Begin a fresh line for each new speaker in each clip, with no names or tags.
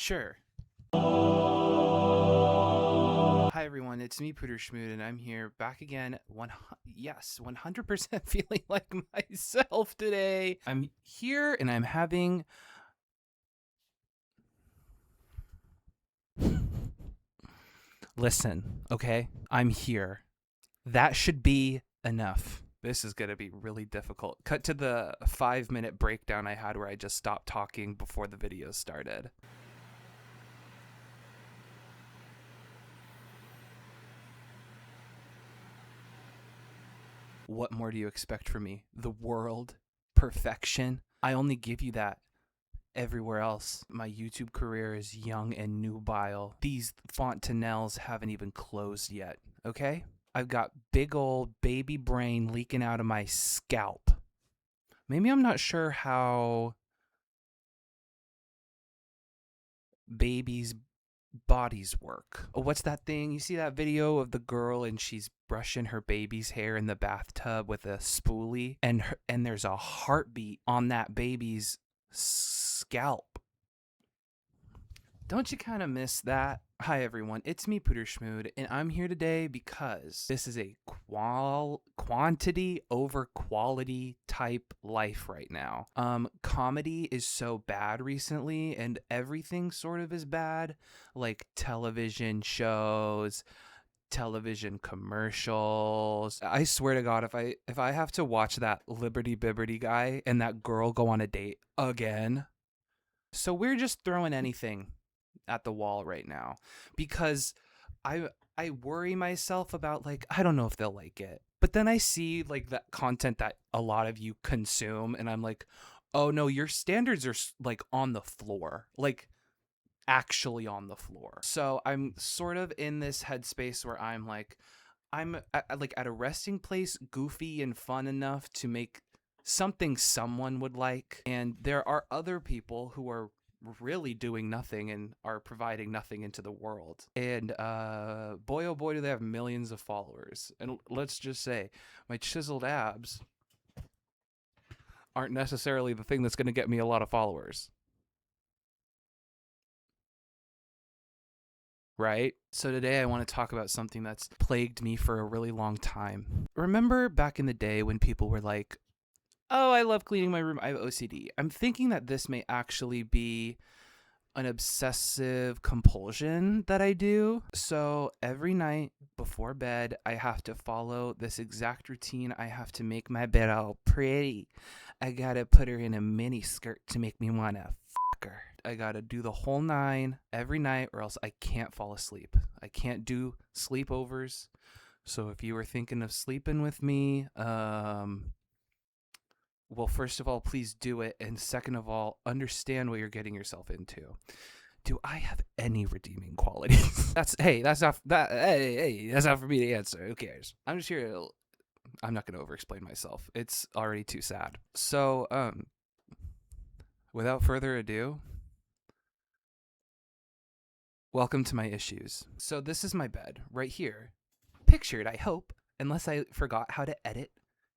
Sure. Hi everyone, it's me, Pooter Schmoot, and I'm here back again. 100% feeling like myself today. I'm here and I'm having. Listen, okay? I'm here. That should be enough. This is going to be really difficult. Cut to the 5-minute breakdown I had where I just stopped talking before the video started. What more do you expect from me? The world? Perfection? I only give you that everywhere else. My YouTube career is young and nubile. These fontanelles haven't even closed yet, okay? I've got big old baby brain leaking out of my scalp. Maybe I'm not sure how babies' bodies work. Oh, what's that thing? You see that video of the girl and she's brushing her baby's hair in the bathtub with a spoolie, and there's a heartbeat on that baby's scalp. Don't you kind of miss that? Hi everyone, it's me, Pooter Schmoot, and I'm here today because this is a quantity over quality type life right now. Comedy is so bad recently, and everything sort of is bad, like television shows, television commercials. I swear to God, if I have to watch that Liberty Bibberty guy and that girl go on a date again, so we're just throwing anything at the wall right now because I worry myself about, like, I don't know if they'll like it. But then I see like that content that a lot of you consume and I'm like, "Oh no, your standards are like on the floor." Like actually on the floor. So I'm sort of in this headspace where I'm like like at a resting place, goofy and fun enough to make something someone would like. And there are other people who are really doing nothing and are providing nothing into the world. And boy, oh boy, do they have millions of followers. And let's just say my chiseled abs aren't necessarily the thing that's going to get me a lot of followers. Right? So today I want to talk about something that's plagued me for a really long time. Remember back in the day when people were like, "Oh, I love cleaning my room. I have OCD." I'm thinking that this may actually be an obsessive compulsion that I do. So every night before bed, I have to follow this exact routine. I have to make my bed all pretty. I gotta put her in a mini skirt to make me wanna fuck her. I gotta do the whole 9 every night or else I can't fall asleep. I can't do sleepovers. So if you were thinking of sleeping with me, well, first of all, please do it. And second of all, understand what you're getting yourself into. Do I have any redeeming qualities? That's not for me to answer. Who cares? I'm just here to, I'm not going to over-explain myself. It's already too sad. So, without further ado, welcome to my issues. So this is my bed right here. Pictured, I hope, unless I forgot how to edit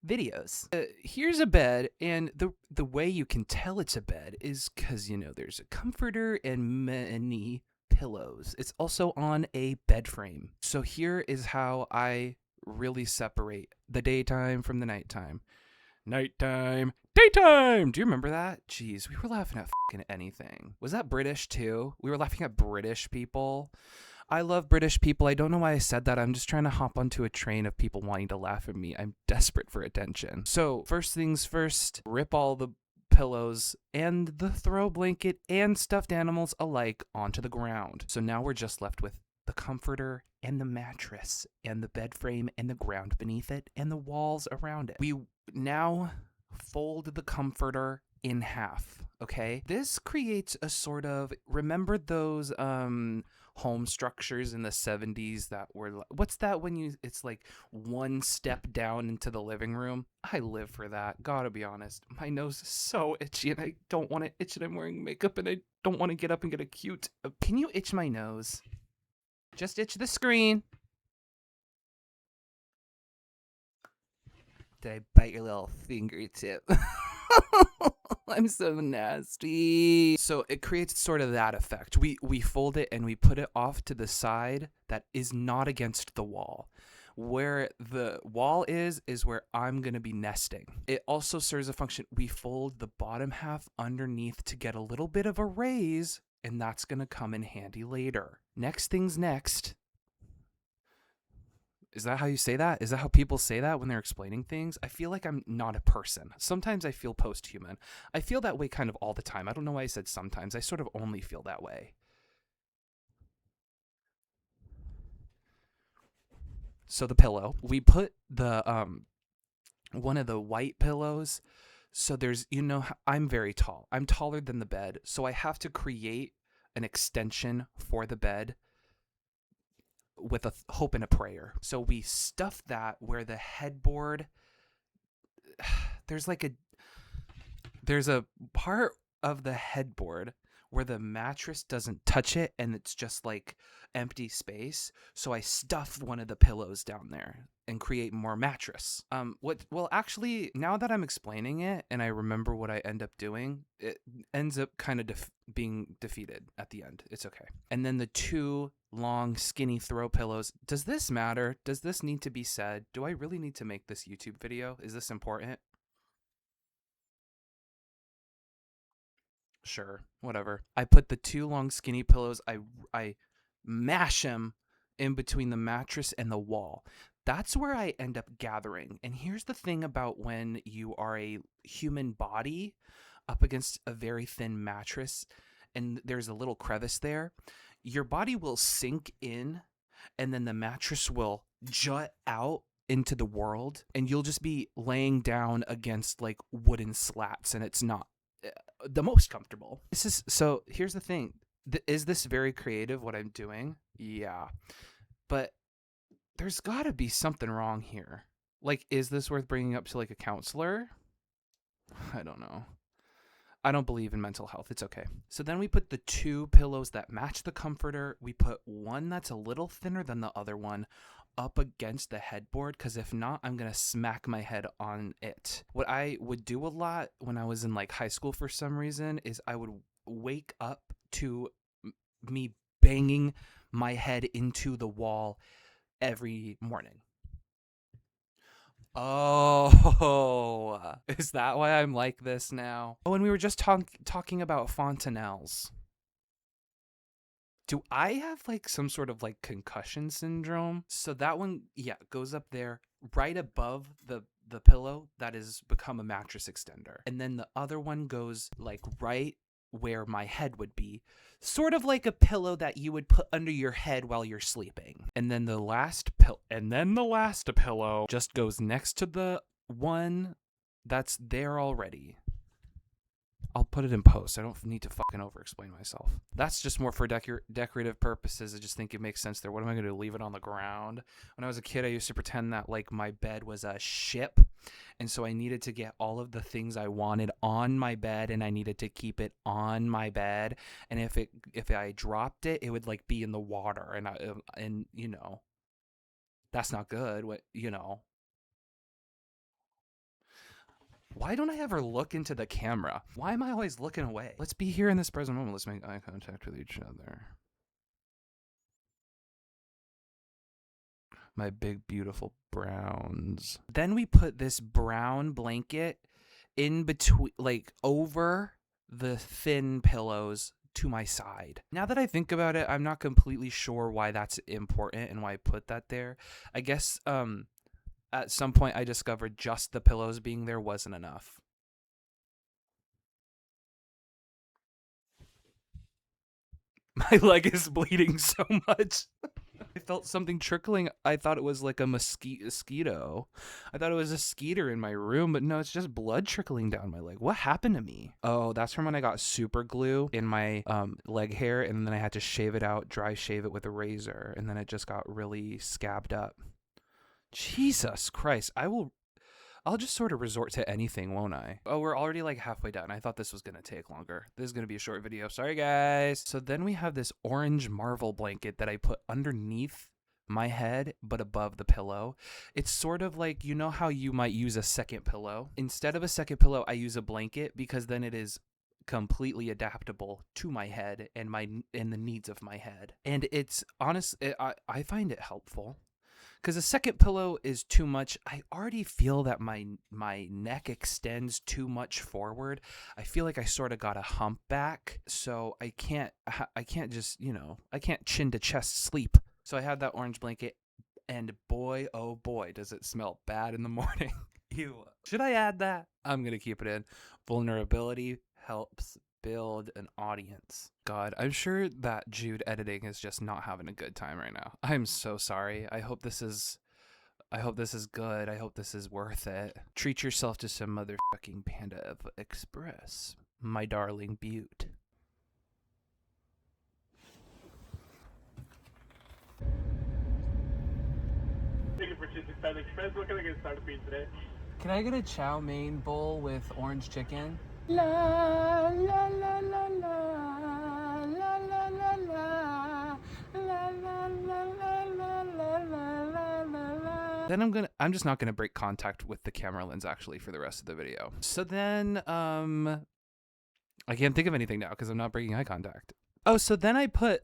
videos. Here's a bed, and the way you can tell it's a bed is because, you know, there's a comforter and many pillows. It's also on a bed frame. So here is how I really separate the daytime from the nighttime. Nighttime, daytime. Do you remember that? Jeez, we were laughing at fucking anything. Was that British too? We were laughing at British people. I love British people. I don't know why I said that. I'm just trying to hop onto a train of people wanting to laugh at me. I'm desperate for attention. So first things first, rip all the pillows and the throw blanket and stuffed animals alike onto the ground. So now we're just left with the comforter and the mattress and the bed frame and the ground beneath it and the walls around it. We now fold the comforter in half, okay? This creates a sort of, remember those home structures in the 70s that were, what's that when you, it's like one step down into the living room? I live for that, gotta be honest. My nose is so itchy and I don't want to itch and I'm wearing makeup and I don't want to get up and get a cute, can you itch my nose? Just itch the screen. Did I bite your little fingertip? I'm so nasty. So it creates sort of that effect. We fold it and we put it off to the side that is not against the wall. Where the wall is where I'm going to be nesting. It also serves a function. We fold the bottom half underneath to get a little bit of a raise, and that's going to come in handy later. Next thing's next. Is that how you say that? Is that how people say that when they're explaining things? I feel like I'm not a person. Sometimes I feel post-human. I feel that way kind of all the time. I don't know why I said sometimes. I sort of only feel that way. So the pillow, we put the one of the white pillows. So there's, I'm very tall. I'm taller than the bed. So I have to create an extension for the bed with a hope and a prayer. So we stuff that where the headboard, there's a part of the headboard where the mattress doesn't touch it and it's just like empty space. So I stuff one of the pillows down there and create more mattress. Actually, now that I'm explaining it and I remember what I end up doing, it ends up kind of being defeated at the end. It's okay. And then the two long, skinny throw pillows. Does this matter? Does this need to be said? Do I really need to make this YouTube video? Is this important? Sure, whatever. I put the two long skinny pillows, I mash them in between the mattress and the wall. That's where I end up gathering. And here's the thing about when you are a human body up against a very thin mattress and there's a little crevice there, your body will sink in and then the mattress will jut out into the world and you'll just be laying down against like wooden slats and it's not the most comfortable. So here's the thing. Is this very creative what I'm doing? Yeah. But there's got to be something wrong here. Like, is this worth bringing up to like a counselor? I don't know. I don't believe in mental health. It's okay. So then we put the two pillows that match the comforter. We put one that's a little thinner than the other one up against the headboard because if not, I'm going to smack my head on it. What I would do a lot when I was in like high school for some reason is I would wake up to me banging my head into the wall every morning. Oh, is that why I'm like this now? Oh, and we were just talking about fontanelles. Do I have like some sort of like concussion syndrome? So that one, yeah, goes up there right above the pillow that has become a mattress extender. And then the other one goes like right where my head would be, sort of like a pillow that you would put under your head while you're sleeping. And then the last pillow just goes next to the one that's there already. I'll put it in post. I don't need to fucking over-explain myself. That's just more for decorative purposes. I just think it makes sense there. What am I going to do? Leave it on the ground? When I was a kid, I used to pretend that like my bed was a ship. And so I needed to get all of the things I wanted on my bed and I needed to keep it on my bed. And if I dropped it, it would like be in the water. And that's not good. Why don't I ever look into the camera? Why am I always looking away? Let's be here in this present moment. Let's make eye contact with each other. My big, beautiful browns. Then we put this brown blanket in between, like over the thin pillows to my side. Now that I think about it, I'm not completely sure why that's important and why I put that there. I guess, at some point I discovered just the pillows being there wasn't enough. My leg is bleeding so much. I felt something trickling. I thought it was like a mosquito. I thought it was a skeeter in my room, but no, it's just blood trickling down my leg. What happened to me? Oh, that's from when I got super glue in my leg hair, and then I had to shave it out, dry shave it with a razor, and then it just got really scabbed up. Jesus Christ. I'll just sort of resort to anything, won't I? Oh, we're already like halfway done. I thought this was going to take longer. This is going to be a short video. Sorry, guys. So then we have this orange Marvel blanket that I put underneath my head but above the pillow. It's sort of like, you know how you might use a second pillow? Instead of a second pillow, I use a blanket because then it is completely adaptable to my head and the needs of my head. And it's I find it helpful. Because a second pillow is too much. I already feel that my neck extends too much forward. I feel like I sort of got a humpback, so I can't just, I can't chin to chest sleep. So I have that orange blanket, and boy, oh boy, does it smell bad in the morning. Ew. Should I add that? I'm gonna keep it in. Vulnerability helps build an audience. God, I'm sure that Jude editing is just not having a good time right now. I'm so sorry. I hope this is good. I hope this is worth it. Treat yourself to some motherfucking Panda of Express, my darling Butte.
Thank you for choosing Panda Express. What can I get started for you today?
Can I get a chow mein bowl with orange chicken? La la la la la la la la la la la la. Then I'm just not gonna break contact with the camera lens actually for the rest of the video. So then I can't think of anything now because I'm not breaking eye contact. Oh, so then I put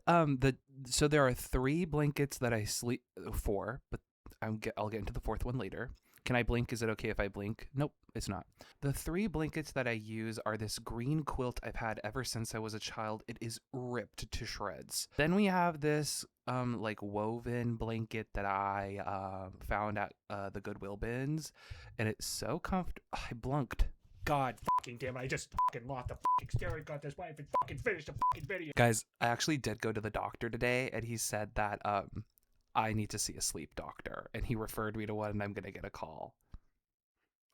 so there are 3 blankets that I sleep for, but I'll get into the 4th one later. Can I blink? Is it okay if I blink? Nope, it's not. The 3 blankets that I use are this green quilt I've had ever since I was a child. It is ripped to shreds. Then we have this like woven blanket that I found at the Goodwill bins, and it's so comfortable. I blunked.
God fucking damn it, I just fucking lost the fucking steering contest. Why even fucking finish the fucking video?
Guys, I actually did go to the doctor today, and he said that I need to see a sleep doctor, and he referred me to one, and I'm gonna get a call.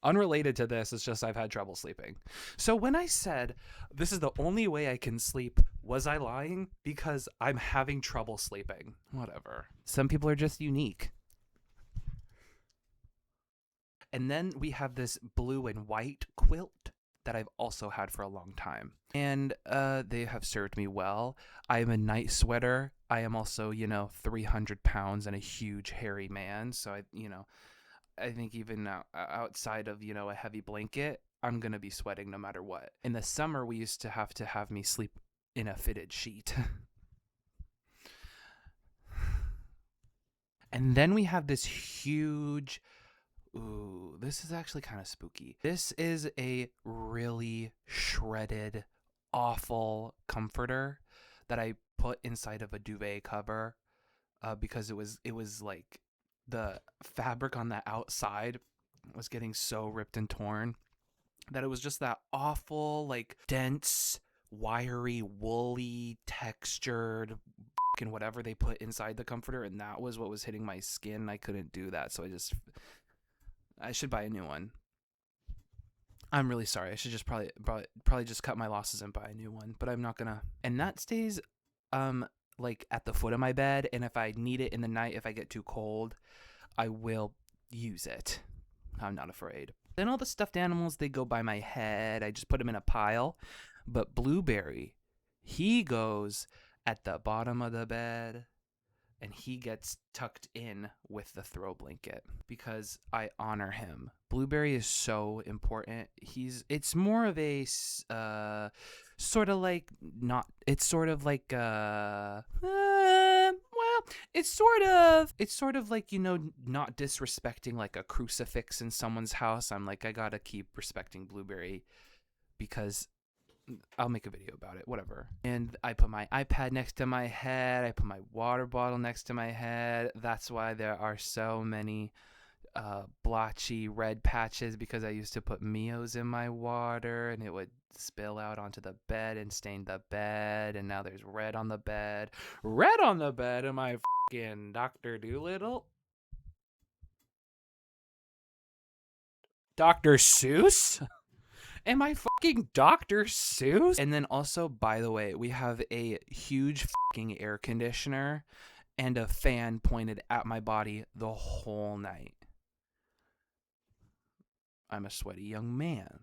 Unrelated to this, it's just I've had trouble sleeping. So when I said this is the only way I can sleep, was I lying? Because I'm having trouble sleeping. Whatever. Some people are just unique. And then we have this blue and white quilt that I've also had for a long time. And they have served me well. I am a night sweater. I am also, 300 pounds and a huge hairy man. So, I think even outside of, a heavy blanket, I'm going to be sweating no matter what. In the summer, we used to have me sleep in a fitted sheet. And then we have this huge... Ooh, this is actually kind of spooky. This is a really shredded, awful comforter that I put inside of a duvet cover because it was like the fabric on the outside was getting so ripped and torn that it was just that awful, like dense, wiry, woolly, textured and whatever they put inside the comforter, and that was what was hitting my skin. I couldn't do that, so I should buy a new one. I'm really sorry. I should just probably just cut my losses and buy a new one, but I'm not gonna. And that stays like at the foot of my bed, and if I need it in the night, if I get too cold, I will use it. I'm not afraid. Then all the stuffed animals, they go by my head. I just put them in a pile. But Blueberry, he goes at the bottom of the bed, and he gets tucked in with the throw blanket because I honor him. Blueberry is so important. It's more of a sort of like not. It's sort of like well, it's sort of like, not disrespecting like a crucifix in someone's house. I'm like, I gotta keep respecting Blueberry because I'll make a video about it, whatever. And I put my iPad next to my head. I put my water bottle next to my head. That's why there are so many blotchy red patches, because I used to put Mio's in my water and it would spill out onto the bed and stain the bed. And now there's red on the bed. Red on the bed. Am I fucking Dr. Doolittle? Dr. Seuss? Am I fucking Dr. Seuss? And then also, by the way, we have a huge fucking air conditioner and a fan pointed at my body the whole night. I'm a sweaty young man.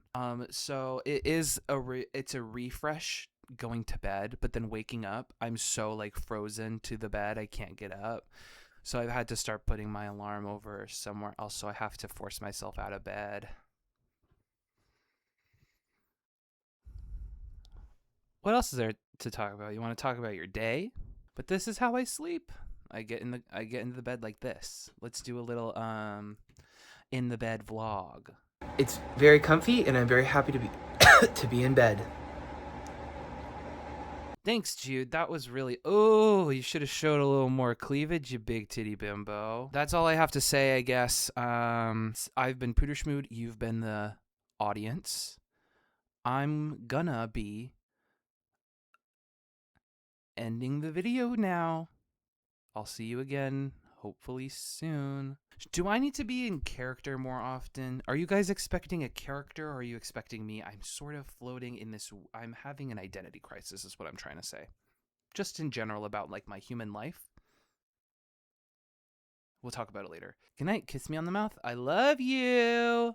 So it's a refresh going to bed, but then waking up, I'm so like frozen to the bed, I can't get up. So I've had to start putting my alarm over somewhere else, so I have to force myself out of bed. What else is there to talk about? You want to talk about your day? But this is how I sleep. I get into the bed like this. Let's do a little in the bed vlog.
It's very comfy, and I'm very happy to be to be in bed.
Thanks, Jude. That was really... Oh, you should have showed a little more cleavage, you big titty bimbo. That's all I have to say, I guess. I've been Pooter Schmood. You've been the audience. I'm gonna be ending the video now. I'll see you again, hopefully soon. Do I need to be in character more often? Are you guys expecting a character, or are you expecting me? I'm sort of floating in this... I'm having an identity crisis is what I'm trying to say. Just in general about, like, my human life. We'll talk about it later. Good night. Kiss me on the mouth. I love you.